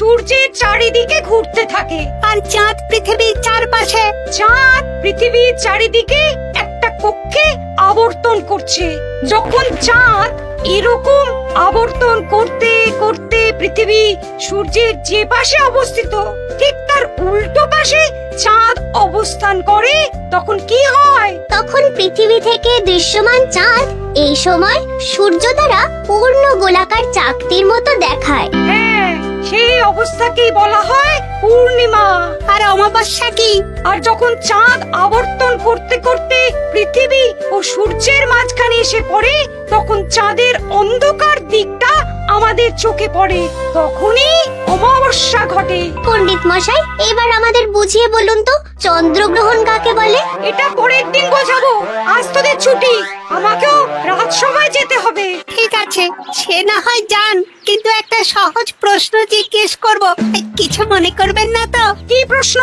সূর্যের চারিদিকে ঘুরতে থাকে। আর চাঁদ পৃথিবীর চারপাশে। চাঁদ পৃথিবীর চারিদিকে একটা কক্ষে আবর্তন করছে। যখন চাঁদ এরকম আবর্তন করতে করতে পৃথিবী সূর্যের যে পাশে অবস্থিত ঠিক তার উল্টো পাশে চাঁদ অবস্থান করে, তখন কি হয়? তখন পৃথিবী থেকে দৃশ্যমান চাঁদ এই সময় সূর্য দ্বারা পূর্ণ গোলাকার চাকতির মতো দেখায়। হ্যাঁ, সেই অবস্থাকেই বলা হয় পূর্ণিমা। আর অমাবস্যা কি? আর যখন চাঁদ আবর্তন করতে করতে পৃথিবী ও সূর্যের মাঝখানে এসে পড়ে, তখন চাঁদের অন্ধকার দিকটা আমাদের চোখে পড়ে, তখনই অমাবস্যা ঘটে। পণ্ডিত মশাই, এবার আমাদের বুঝিয়ে বলুন তো চন্দ্রগ্রহণ কাকে বলে? এটা পরের দিন বোঝাবো, আজ তোদের ছুটি, আমাকেও রাজসভায় যেতে হবে। ঠিক আছে, সে না হয় যান, কিন্তু একটা সহজ প্রশ্ন জিজ্ঞেস করব, কিছু মনে করবেন না তো? কি প্রশ্ন?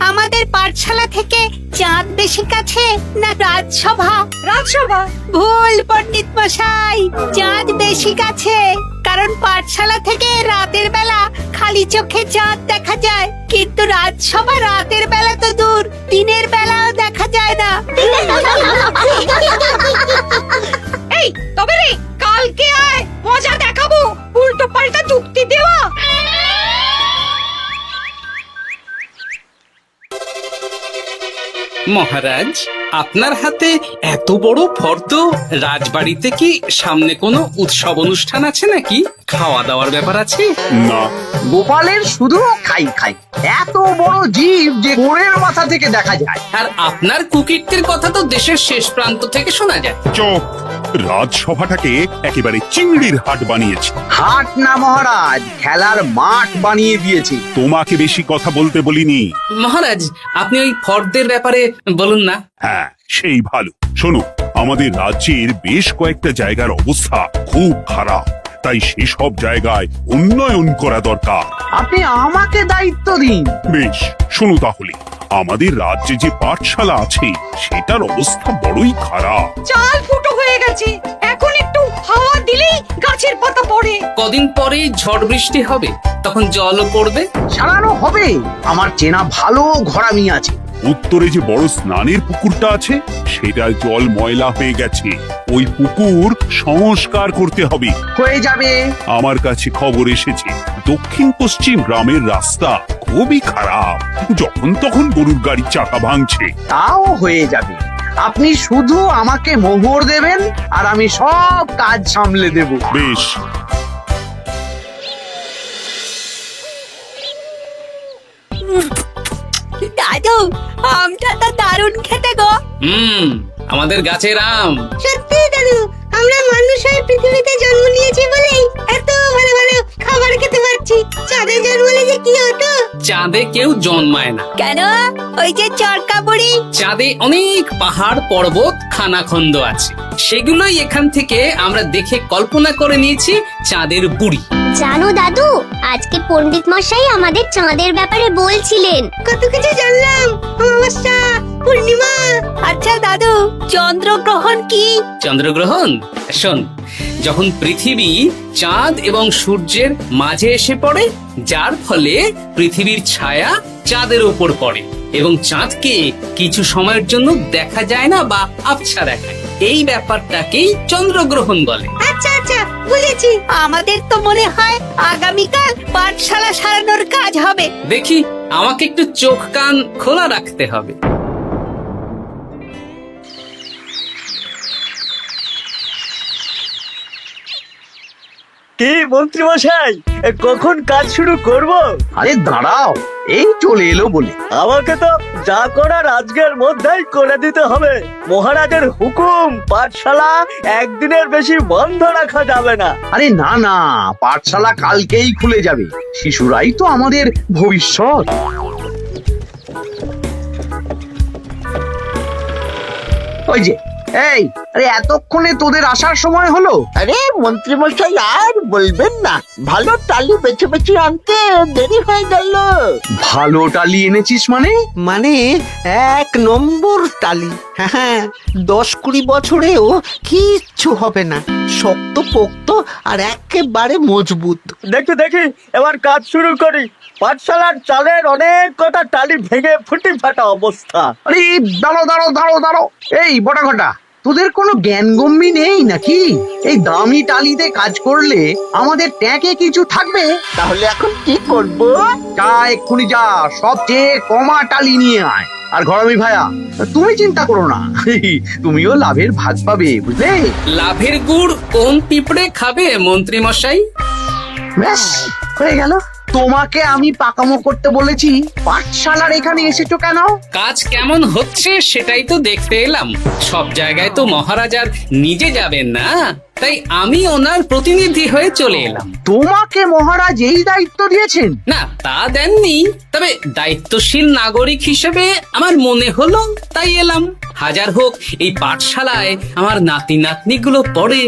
আমাদের পাঠশালা থেকে চাঁদ বেশি কাছে না রাজসভা? রাজসভা। ভুল পণ্ডিত মশাই, চাঁদ বেশি কাছে। কারণ পাঠশালা থেকে রাতের বেলা খালি চোখে চাঁদ দেখা যায়, কিন্তু রাজসভা রাতের বেলা তো দূর, দিনের বেলাও দেখা যায় না। এই তবে রে, কালকে আয়, মজা দেখাবো, উল্টো পাল্টা যুক্তি দেওয়া। মহারাজ, আপনার হাতে এত বড় ফর্দ, রাজবাড়িতে কি সামনে কোনো উৎসব অনুষ্ঠান আছে নাকি? খাওয়া দাওয়ার ব্যাপার আছে? না, গোপালের শুধু খাই খাই, এত বড় জীব যে গোড়ের মাথা থেকে দেখা যায়। আর আপনার কুকীর্তির কথা তো দেশের শেষ প্রান্ত থেকে শোনা যায়। চুপ! রাজসভাটাকে একেবারে চিংড়ির হাট বানিয়েছে। হাট না মহারাজ, খেলার মাঠ বানিয়ে দিয়েছি। তোমাকে বেশি কথা বলতে বলিনি। মহারাজ, আপনি ওই ফর্দের ব্যাপারে বলুন না। হ্যাঁ, সেই ভালো। শোনো, আমাদের রাজ্যের বেশ কয়েকটা জায়গার অবস্থা খুব খারাপ, তাই সেসব জায়গায় উন্নয়ন করা দরকার। আপনি আমাকে দায়িত্ব দিন। বেশ, শোনো তাহলে, আমাদের রাজ্যে যে পাঠশালা আছে সেটার অবস্থা বড়ই খারাপ। চাল ফুটো হয়ে গেছে, এখন একটু হাওয়া দিলেই গাছের পাতা পড়ে। কদিন পরে ঝড় বৃষ্টি হবে, তখন জলও পড়বে। সারানো হবে, আমার চেনা ভালো ঘরামি আছে। উত্তরে যে বড় স্নানের পুকুরটা আছে সেটার জল ময়লা হয়ে গেছে, ওই পুকুর সংস্কার করতে হবে। হয়ে যাবে। আমার কাছে খবর এসেছে দক্ষিণ পশ্চিম গ্রামের রাস্তা খুবই খারাপ, যখন তখন গরুর গাড়ির চাকা ভাঙছে। তাও হয়ে যাবে, আপনি শুধু আমাকে মোহর দেবেন আর আমি সব কাজ সামলে দেব। বেশ, দাদু, আমটা তো দারুণ খেতে গো। আমাদের গাছের আম। সত্যি দাদু, আমরা মানুষ হয়ে পৃথিবীতে জন্ম নিয়েছি বলেই এত ভালো ভালো খাবার খেতে পারছি। চাঁদে জন্মলে যে কি হতো? চাঁদে কেউ জন্মায় না। কেন? ওই যে চরকা বুড়ি। চাঁদে অনেক পাহাড় পর্বত খানাখন্দ আছে, সেগুলোই এখান থেকে আমরা দেখে কল্পনা করে নিয়েছি চাঁদের বুড়ি। জানো দাদু, আজকে পণ্ডিত মশাই আমাদের চাঁদের ব্যাপারে বলছিলেন। কত কিছু জানলাম। অমাবস্যা, পূর্ণিমা। আচ্ছা দাদু, চন্দ্রগ্রহণ কি? চন্দ্রগ্রহণ? শোন, যখন পৃথিবী চাঁদ এবং সূর্যের মাঝে এসে পড়ে, যার ফলে পৃথিবীর ছায়া চাঁদের উপর পড়ে এবং চাঁদকে কিছু সময়ের জন্য দেখা যায় না বা আবছা দেখায়, এই ব্যাপারটাকেই চন্দ্রগ্রহণ বলে। আচ্ছা আচ্ছা, বুঝেছি। আমাদের তো মনে হয় আগামীকাল পাঠশালা সারানোর কাজ হবে। দেখি, আমাকে একটু চোখ কান খোলা রাখতে হবে। কি মন্ত্রী মশাই, কখন কাজ শুরু করব? আরে দাঁড়াও, এই চলে এলো বলে। আমাকে তো যা করার আজকের মধ্যেই করে দিতে হবে। মহারাজের হুকুম, পাঠশালা একদিনের বেশি বন্ধ রাখা যাবে না। আরে না না, পাঠশালা কালকেই খুলে যাবে, শিশুরাই তো আমাদের ভবিষ্যৎ। ওই যে, এই, আরে এতক্ষণে তোদের আসার সময় হলো? আরে মন্ত্রী মশাই, আর বলবেন না, ভালো টালি বেছে বেছে আনতে দেরি হয়ে গেল। ভালো টালি এনেছিস মানে? মানে 1 নম্বর টালি। হ্যাঁ 10-20 বছরেও কিচ্ছু হবে না, শক্ত পোক্ত আর একেবারে মজবুত। দেখি দেখি এবার কাজ শুরু করি। পাঠশালার চালের অনেক কটা টালি ভেঙে ফুটি ফাটা অবস্থা। আরে দাঁড়ো দাঁড়ো দাঁড়ো দাঁড়ো, এই বটা ঘটা, তোদের কোনো জ্ঞান গম্যি নেই নাকি? এই দামি টালিতে কাজ করলে আমাদের ট্যাঁকে কিছু থাকবে? তাহলে এখন কি করব? যা এক্ষুনি যা, সবচেয়ে কমা টালি নিয়ে আয়। আর ঘরামি ভাইয়া, তুমি চিন্তা করো না, তুমিও লাভের ভাগ পাবে, বুঝলে? লাভের গুড় কোন পিঁপড়ে খাবে মন্ত্রী মশাই? ব্যাস হয়ে গেল। তোমাকে আমি পাকামো করতে বলেছি, পাঠশালার এখানে এসেছো কেন? কাজ কেমন হচ্ছে সেটাই তো দেখতে এলাম। সব জায়গায় তো মহারাজ আর নিজে যাবেন না, তাই আমি ওনার প্রতিনিধি হয়ে চলে এলাম। তোমাকে মহারাজ এই দায়িত্ব দিয়েছেন? না তা দেননি, তবে দায়িত্বশীল নাগরিক হিসেবে আমার মনে হলো তাই এলাম। হাজার হোক এই পাঠশালায় আমার নাতি নাতনি গুলো পড়ে,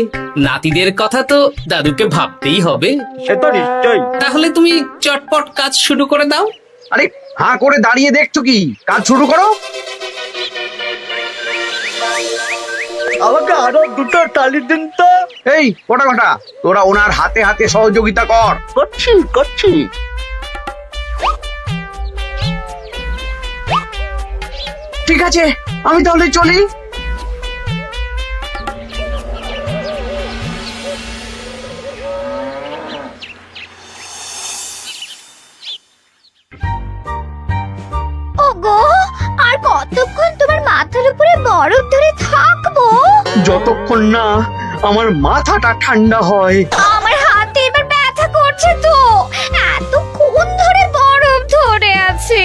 নাতিদের কথা তো দাদুকে ভাবতেই হবে। সে তো নিশ্চয়ই। তাহলে তুমি চটপট কাজ শুরু করে দাও। আরে হাঁ করে দাঁড়িয়ে দেখছো কি? কাজ শুরু করো। আমাকে আরো দুটো টালি দিন তো। এই কটা কটা, তোরা ওনার হাতে হাতে সহযোগিতা কর। করছি করছি। ঠিক আছে, আমি তাহলে চলি। ওগো, আর কতক্ষণ তোমার মাথার উপরে বরফ ধরে থাকবো? যতক্ষণ না আমার মাথাটা ঠান্ডা হয়। আমার হাতে এবার ব্যথা করছে তো, এতক্ষণ ধরে বরফ ধরে আছে।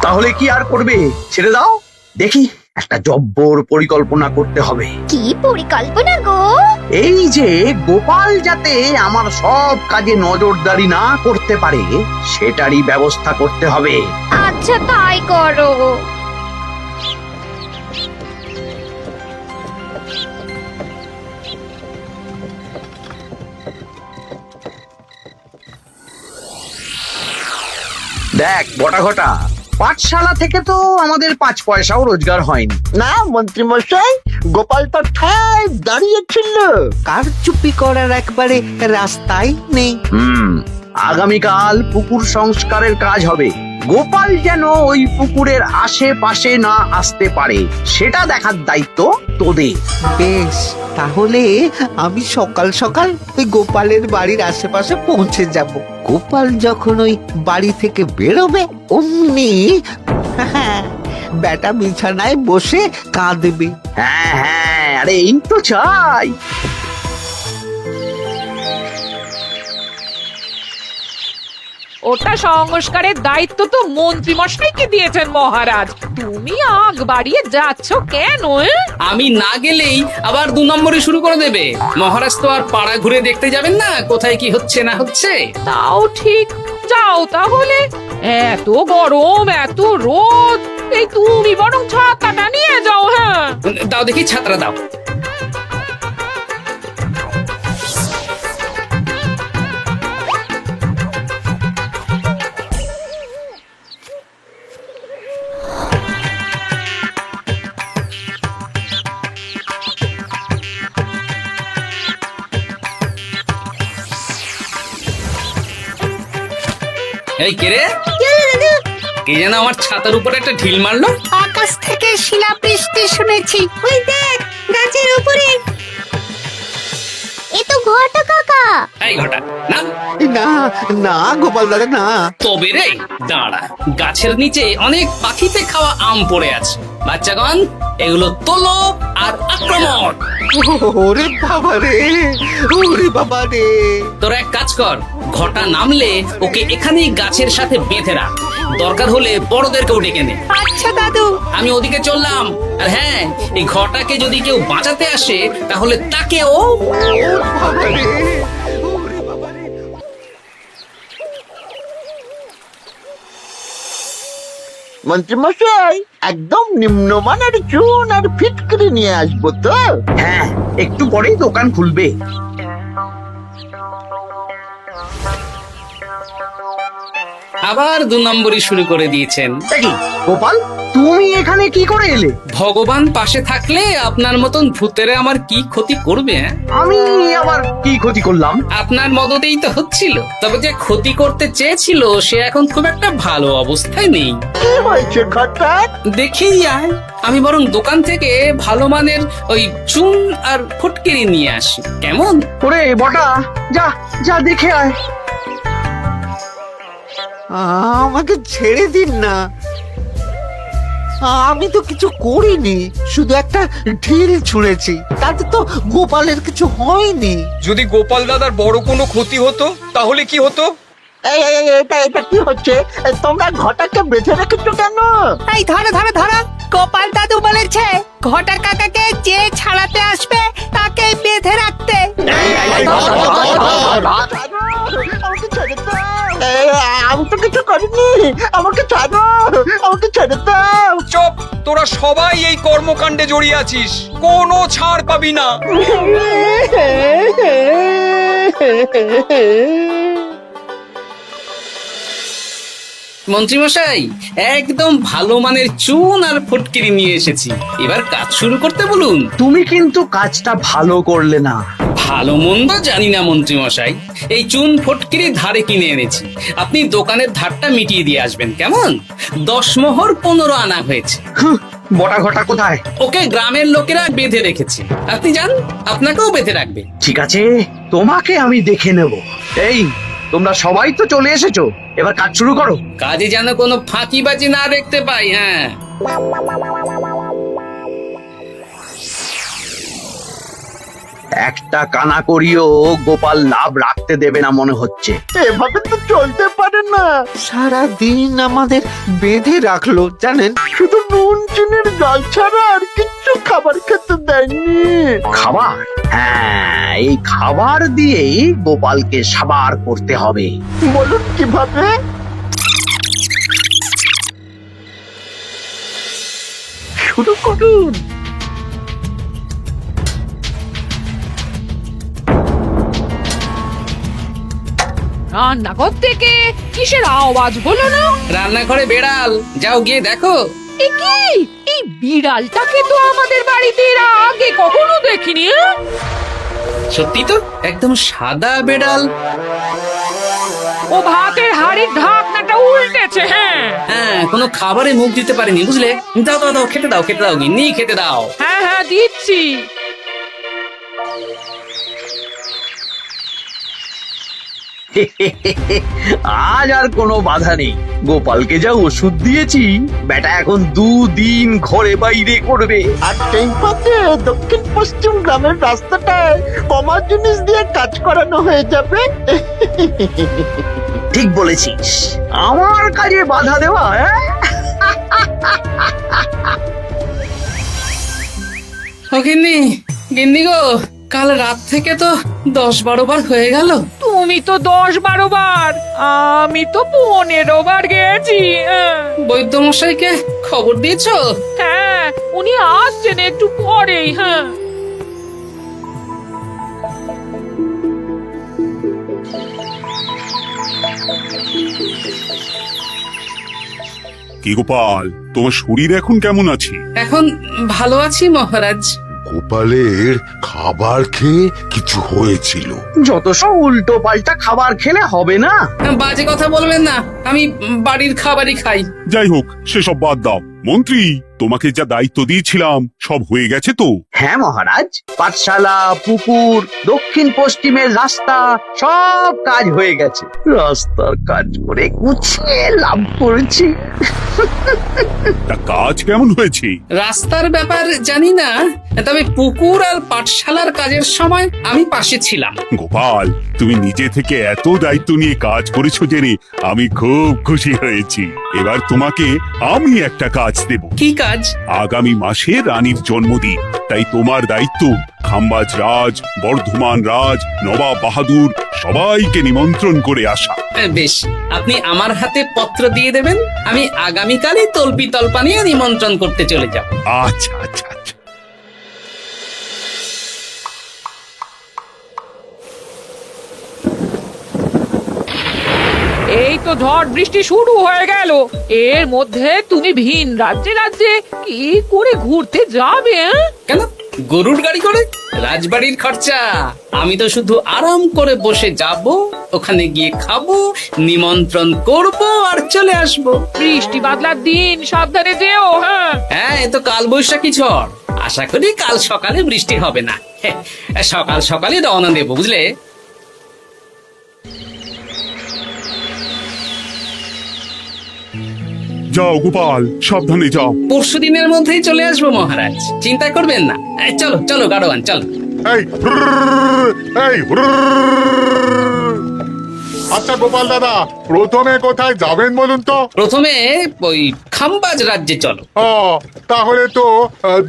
তাহলে কি আর করবে, ছেড়ে দাও। দেখি একটা জব্বর পরিকল্পনা করতে হবে। কি পরিকল্পনা গো? এই যে গোপাল যাতে আমার সব কাজে নজরদারি না করতে পারে, সেটারই ব্যবস্থা করতে হবে। আচ্ছা তাই করো। দেখ বটা ঘটা, পাঠশালা থেকে তো আমাদের 5 পয়সাও রোজগার হয়নি। না মন্ত্রী মশাই, গোপাল তো ঠায় দাঁড়িয়েছিল, কারচুপি করার একবারে রাস্তাই নেই। আগামীকাল পুকুর সংস্কারের কাজ হবে। গোপাল যেন ওই পুকুরের আশেপাশে না আসতে পারে, সেটা দেখার দায়িত্ব তোদের। বেশ, তাহলে আমি সকাল সকাল ওই গোপালের বাড়ির আশেপাশে পৌঁছে যাব। গোপাল যখন ওই বাড়ি থেকে বেরোবে অমনি বেটা বিছানায় বসে কাঁদবে। হ্যাঁ হ্যাঁ, আরে এই তো চাই। ওটা সংস্কারের দায়িত্ব তো মন্ত্রী মশাইকে দিয়েছেন মহারাজ। তুমি আগ বাড়িয়ে যাচ্ছ কেন? আমি না গেলেই আবার 2 নম্বরে শুরু করে দেবে। মহারাজ তো আর পাড়া ঘুরে দেখতে যাবেন না কোথায় কি হচ্ছে না হচ্ছে। তাও ঠিক, যাও তাহলে। এত গরম, এত রোদ, এই তুমি বরং ছাতাটা নিয়ে যাও। হ্যাঁ দাও দেখি ছাত্রা দাও। এই কে রে? কে যেন আমার ছাতার উপরে একটা ঢিল মারলো? আকাশ থেকে শিলাবৃষ্টি শুনেছি। ওই দেখ গাছের উপরে। এ তো ঘটা কাকা। এই ঘটা না, না না গোপাল দাদা না। তবে রে দাঁড়া, গাছের নিচে অনেক পাখিতে খাওয়া আম পড়ে আছে। বাচ্চাগণ এগুলো তোলো আর আক্রমণ। ওরে বাবা রে, ওরে বাবা রে। তোরা এক কাজ কর, ঘটা নামলে ওকে এখানেই গাছের সাথে বেঁধে রাখ, দরকার হলে বড়দেরকেও ডেকে নে। আচ্ছা দাদু। আমি ওদিকে চললাম। আর হ্যাঁ, এই ঘটাকে যদি কেউ বাঁচাতে আসে তাহলে তাকেও। বাবা রে, ওরে বাবা রে। মন্ত্রী মশাই, একদম নিম্নমানের চুন আর ফিটকিরি নিয়ে আসবো তো? হ্যাঁ, একটু পরেই দোকান খুলবে। আবার 2 নম্বরই শুরু করে দিয়েছেন। দেখি গোপাল, তুমি এখানে কি করে এলে? ভগবান পাশে থাকলে আপনার মতন ভূতেরা আমার কি ক্ষতি করবে? হ্যাঁ? আমি আবার কি ক্ষতি করলাম? আপনার মদতেই তো হচ্ছিল। তবে যে ক্ষতি করতে চেয়েছিল সে এখন খুব একটা ভালো অবস্থায় নেই। কি হয়েছে ঘটা? দেখেই আয়, আমি বরং দোকান থেকে ভালো মানের ওই চুন আর ফুটকিরি নিয়ে আসি, কেমন? ওরে বটা, যা যা দেখে আয়। আমাকে ছেড়ে দিন না, আমি তো কিছু করিনি, শুধু একটা ঢিল ছুঁড়েছি, তাতে তো গোপালের কিছু হয়নি। যদি গোপাল দাদার বড় কোনো ক্ষতি হতো তাহলে কি হতো? এটা কি হচ্ছে? তোমরা ঘটাকে বেঁধে রেখেছো কেন? এই ধরো ধরো ধরো, গোপাল দাদু বলেছে ঘটা কাকাকে যে ছাড়াতে আসবে তাকে বেঁধে রাখতে। আমাকে ছেড়ে দাও। আমি তো কিছু করিনি, আমাকে ছাড়ো, আমাকে ছেড়ে দাও। চুপ, তোরা সবাই এই কর্মকাণ্ডে জড়িয়ে আছিস, কোনো ছাড় পাবি না। মন্ত্রীমশাই, একদম ভালো মানের চুন আর ফুটকিরি নিয়ে এসেছি, এবার কাজ শুরু করতে বলুন। তুমি কিন্তু কাজটা ভালো করলে না। ভালো মন্দ জানি না মন্ত্রীমশাই, এই চুন ফটকিরি ধারে কিনে এনেছি, আপনি দোকানের ধারটা মিটিয়ে দিয়ে আসবেন, কেমন? 10 মোহর 15 আনা হয়েছে। বটা ঘটা কোথায়? ওকে গ্রামের লোকেরা বেঁধে রেখেছে, আপনি যান, আপনাকেও বেঁধে রাখবে। ঠিক আছে, তোমাকে আমি দেখে নেব। এই, তোমরা সবাই তো চলে এসেছো, এবার কাজ শুরু করো। কাজে যেন কোনো ফাঁকিবাজি না দেখতে পাই। হ্যাঁ, একটা কানা করিও গোপাল লাভ রাখতে দেবে না মনে হচ্ছে। এভাবে তো চলতে পারে না। সারা দিন আমাদের বেঁধে রাখলো জানেন। শুধু নুন চিনির জল ছাড়া আর কিচ্ছু খাবার খেতে দেয়নি। খাবার? হ্যাঁ, এই খাবার দিয়েই গোপালকে সাবার করতে হবে। বলুন কিভাবে? শুরু করুন। রান্নাঘর থেকে কিসের আওয়াজ হলো না? রান্নাঘরে বেড়াল, যাও গিয়ে দেখো। এ কি? এই বিড়ালটাকে তো আমাদের বাড়িতে এর আগে কখনো দেখিনি। সত্যি তো, একদম সাদা বেড়াল। ও ভাতের হাড়ির ঢাকনাটা উল্টেছে। হ্যাঁ হ্যাঁ, কোনো খাবারে মুখ দিতে পারেনি, বুঝলে? দাও দাও দাও, খেতে দাও, খেতে দাও, গিন্নি খেতে দাও। হ্যাঁ হ্যাঁ, দিচ্ছি। আজ আর কোনো বাধা নেই। গোপালকে যা ওষুধ দিয়েছি, বেটা এখন 2 দিন ঘরে বাইরে করবে। আর সেই পথে দক্ষিণ পশ্চিম গ্রামের রাস্তাটায় কমা জিনিস দিয়ে কাজ করানো হয়ে যাবে। ঠিক বলেছিস, আমার কাজে বাধা দেওয়া, হ্যাঁ? ও গিন্নি, গিন্নি গো, কাল রাত থেকে তো 10-12 বার হয়ে গেল। তুমি তো 10-12 বার, আমি তো 15 বার গেছি। বৈদ্য মশাইকে খবর দিয়েছো? হ্যাঁ, উনি আসছেন একটু পরেই। হ্যাঁ, কি গোপাল, তোমার শরীর এখন কেমন আছে? এখন ভালো আছি মহারাজ। গোপালের খাবার খেয়ে কিছু হয়েছিল। যত সব উল্টো পাল্টা খাবার খেলে হবে না। বাজে কথা বলবেন না, আমি বাড়ির খাবারই খাই। যাই হোক, সেসব বাদ দাও। মন্ত্রী, তোমাকে যা দায়িত্ব দিয়েছিলাম সব হয়ে গেছে তো? হ্যাঁ মহারাজ, পাঠশালা, পুকুর, দক্ষিণ পশ্চিমের রাস্তা, সব কাজ হয়ে গেছে। রাস্তার কাজ করে গুছিয়ে লাভ করেছি। তা কাজ কেমন হয়েছে? রাস্তার ব্যাপার জানি না, তবে পুকুর আর পাঠশালার কাজের সময় আমি পাশে ছিলাম। গোপাল, তুমি নিজে থেকে এত দায়িত্ব নিয়ে কাজ করেছো জেনে আমি খুব খুশি হয়েছি। এবার তোমাকে আমি একটা কাজ দেব। কি কাজ? আগামী মাসে রানীর জন্মদিন, তাই তোমার দায়িত্ব খাম্বাজ রাজ, বর্ধমান রাজ, নবাব বাহাদুর সবাইকে নিমন্ত্রণ করে আসা। বেশ, আপনি আমার হাতে পত্র দিয়ে দেবেন, আমি আগামীকালই তল্পি তল্পা নিয়ে নিমন্ত্রণ করতে চলে যাব। আচ্ছা আচ্ছা আচ্ছা। এই তো তো ঝড় বৃষ্টি শুরু হয়ে গেল, এর মধ্যে তুমি ভিন রাজ্যে রাজ্যে কি করে ঘুরতে যাবে? কেন গরুর গাড়ি করে? রাজবাড়ির খরচা। আমি তো শুধু আরাম করে বসে যাব, ওখানে গিয়ে খাবো, নিমন্ত্রণ করব আর চলে আসবো। বৃষ্টি বাদলার দিন, সাবধানে যেও। হ্যাঁ, হ্যাঁ, এ তো কাল বৈশাখী ঝড়। আশা করি কাল সকালে বৃষ্টি হবে না। সকাল সকালে রওনা দেবো, বুঝলে? যাও গোপাল, সাবধানে যাও। পরশু দিনের মধ্যেই চলে আসবো মহারাজ, চিন্তা করবেন না। চলো চলো গাড়োয়ান, চলো। এই এই আচ্ছা গোপাল দাদা, প্রথমে কোথায় যাবেন বলুন তো? প্রথমে ওই খাম্বাজ রাজ্যে চলো। ও, তাহলে তো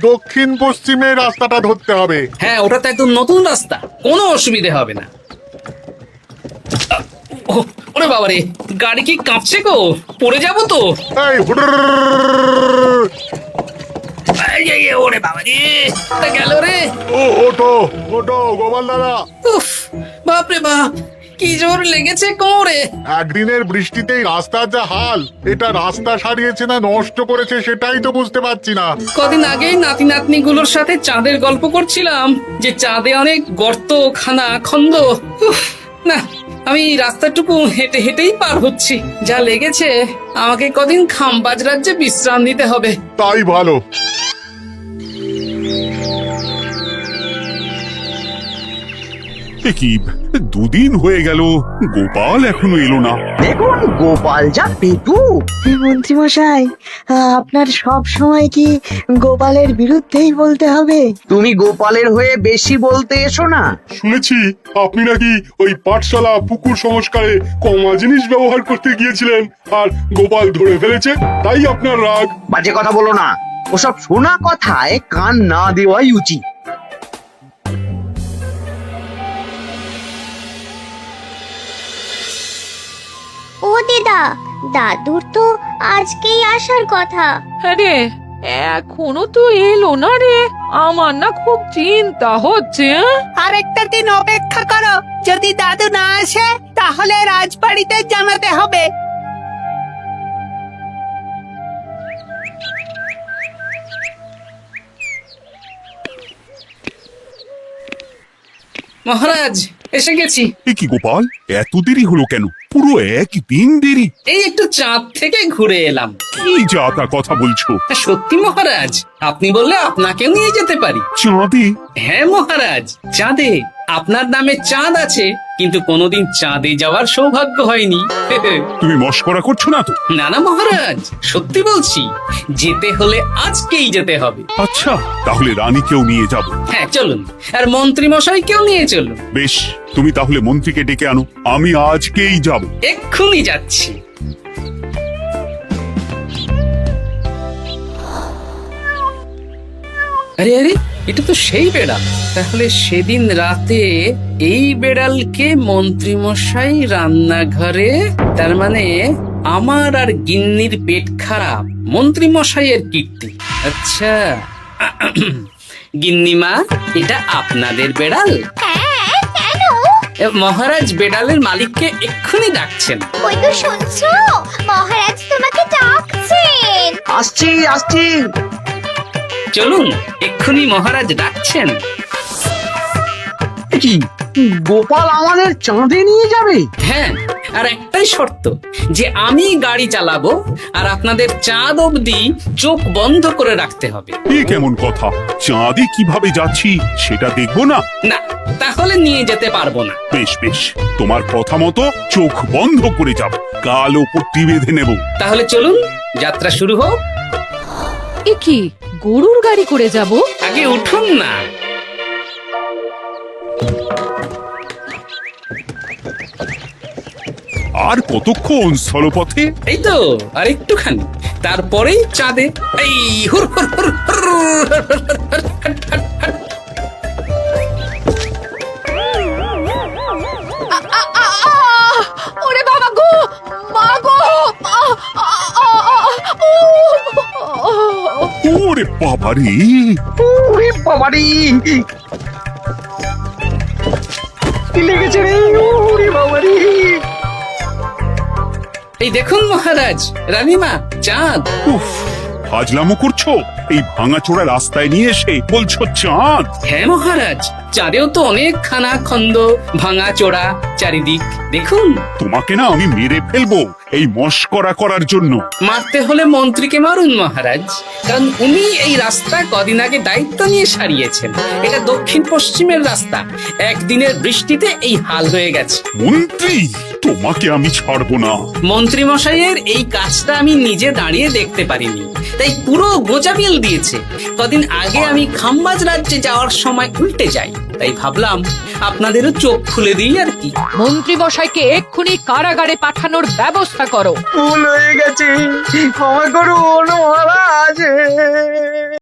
দক্ষিণ পশ্চিমে রাস্তাটা ধরতে হবে। হ্যাঁ, ওটা তো একদম নতুন রাস্তা, কোনো অসুবিধে হবে না। ওরে বাবারে, গাড়ি কি কাঁপছে গো, পড়ে যাবো তো। এই ওরে বাবারে, গেল রে। ওটো ওটো গোপাল দাদা, উফ, বাপরে বাপ, কি জোর লেগেছে কোমরে। একদিনের বৃষ্টিতেই রাস্তার যা হাল, এটা রাস্তা সারিয়েছে না নষ্ট করেছে সেটাই তো বুঝতে পারছি না। কদিন আগেই নাতি নাতনি গুলোর সাথে চাঁদের গল্প করছিলাম যে চাঁদে অনেক গর্ত, খানা, খন্দ। উফ, না, আমি রাস্তাটুকু হেঁটে হেঁটেই পার হচ্ছি। যা লেগেছে, আমাকে কদিন খাম্বাজ রাজ্যে বিশ্রাম নিতে হবে। তাই ভালো। এ কি, দুদিন হয়ে গেল গোপাল এখনো এলো না। দেখুন গোপাল যা পেটু। মন্ত্রী মশাই, আপনার সব সময় কি গোপালের বিরুদ্ধেই বলতে হবে? তুমি গোপালের হয়ে বেশি বলতে এসো না। শুনেছি আপনি নাকি ওই পাঠশালা পুকুর সংস্কারে কমা জিনিস ব্যবহার করতে গিয়েছিলেন, আর গোপাল ধরে ফেলেছে, তাই আপনার রাগ। বাজে কথা বলো না, ওসব শোনা কথায় কান না দেওয়াই উচিত। ও দিদা, দাদুর তো আজকেই আসার কথা। আরে এখনো তো এলো না রে, আমার না খুব চিন্তা হচ্ছে। আরেকটা দিন অপেক্ষা করো, যদি দাদু না আসে তাহলে রাজবাড়িতে জানাতে হবে। মহারাজ, এসে গেছি। এ কি গোপাল, এত দেরি হলো কেন? পুরো একদিন দেরি। এই একটু চাঁদ থেকে ঘুরে এলাম। কি যা তা কথা বলছো? সত্যি মহারাজ, আপনি বললে আপনাকেও নিয়ে যেতে পারি। চাঁদে? হ্যাঁ মহারাজ, চাঁদে। আপনার নামে চাঁদ আছে, কিন্তু কোনোদিন চাঁদে যাওয়ার সৌভাগ্য হয়নি। তুমি মস্করা করছো না তো? না না মহারাজ, সত্যি বলছি, যেতে হলে আজকেই যেতে হবে। আচ্ছা, তাহলে রানীকেও নিয়ে যাব। হ্যাঁ চলুন, আর মন্ত্রী মশাইকেও নিয়ে চলুন। বেশ, তুমি তাহলে মন্ত্রীকে ডেকে আনো, আমি আজকেই যাব। এক্ষুনি যাচ্ছি। আরে আরে, এটা তো সেই বেড়াল। তাহলে সেদিন রাতে এই বেড়ালকে মন্ত্রী মশাই রান্নাঘরে, তার মানে আমার আর গিন্নির পেট খারাপ, মন্ত্রী মশাইয়ের কীর্তি। আচ্ছা, গিন্নিমা, এটা আপনাদের বেড়াল? হ্যাঁ, কেন? মহারাজ বেড়ালের মালিককে এক্ষুনি ডাকছেন। ওই তো শুনছো, মহারাজ তোমাকে ডাকছেন। আসছি আসছি। চলুন, এক্ষুনি মহারাজ ডাকছেন। কি, গোপাল আমাদের চাঁদে নিয়ে যাবে? হ্যাঁ, আর একটাই শর্ত, যে আমি গাড়ি চালাবো আর আপনাদের চাঁদ অবধি চোখ বন্ধ করে রাখতে হবে। এ কেমন কথা? চাঁদে কিভাবে যাচ্ছি সেটা দেখবো না? না, তাহলে নিয়ে যেতে পারবো না। বেশ বেশ, তোমার কথা মতো চোখ বন্ধ করে যাব, কালো পট্টি বেঁধে নেব। তাহলে চলুন, যাত্রা শুরু হোক। এ কি, গরুর গাড়ি করে যাব? আগে উঠুন না। আর কতক্ষণ স্থলপথে? এই তো আর একটুখানি, তারপরেই চাঁদে। এই হুর হুর হুর হুর, ওরে বাবা গো, মা গো! ওরে বাবারে! ওরে বাবারি, কি লেগেছে রে? ওরে বাবারি! এই দেখুন মহারাজ, রানীমা, চাঁদ। উফ, ফাজলামো করছো? এই ভাঙাচোরা রাস্তায় নিয়ে এসে বলছো চাঁদ? হ্যাঁ মহারাজ, চাঁদেও তো অনেক খানা খন্দ, ভাঙা চোরা চারিদিক। দেখুন, তোমাকে না আমি মেরে ফেলবো এই মস্করা করার জন্য। মারতে হলে মন্ত্রীকে মারুন মহারাজ, কারণ উনি এই রাস্তা কদিন আগে দায়িত্ব নিয়ে সারিয়েছেন। এটা দক্ষিণ পশ্চিমের রাস্তা, একদিনের বৃষ্টিতে এই হাল হয়ে গেছে। মন্ত্রী, তোমাকে আমি ছাড়বো না। মন্ত্রী মশাইয়ের এই কাজটা আমি নিজে দাঁড়িয়ে দেখতে পারিনি, তাই পুরো গোজামিল দিয়েছে। কদিন আগে আমি খাম্বাজ রাজ্যে যাওয়ার সময় উল্টে যাই, তাই ভাবলাম আপনাদেরও চোখ খুলে দিই আর কি। মন্ত্রী মশাইকে এক্ষুনি কারাগারে পাঠানোর ব্যবস্থা করো। ভুল হয়ে গেছে, ক্ষমা করুন মহারাজ।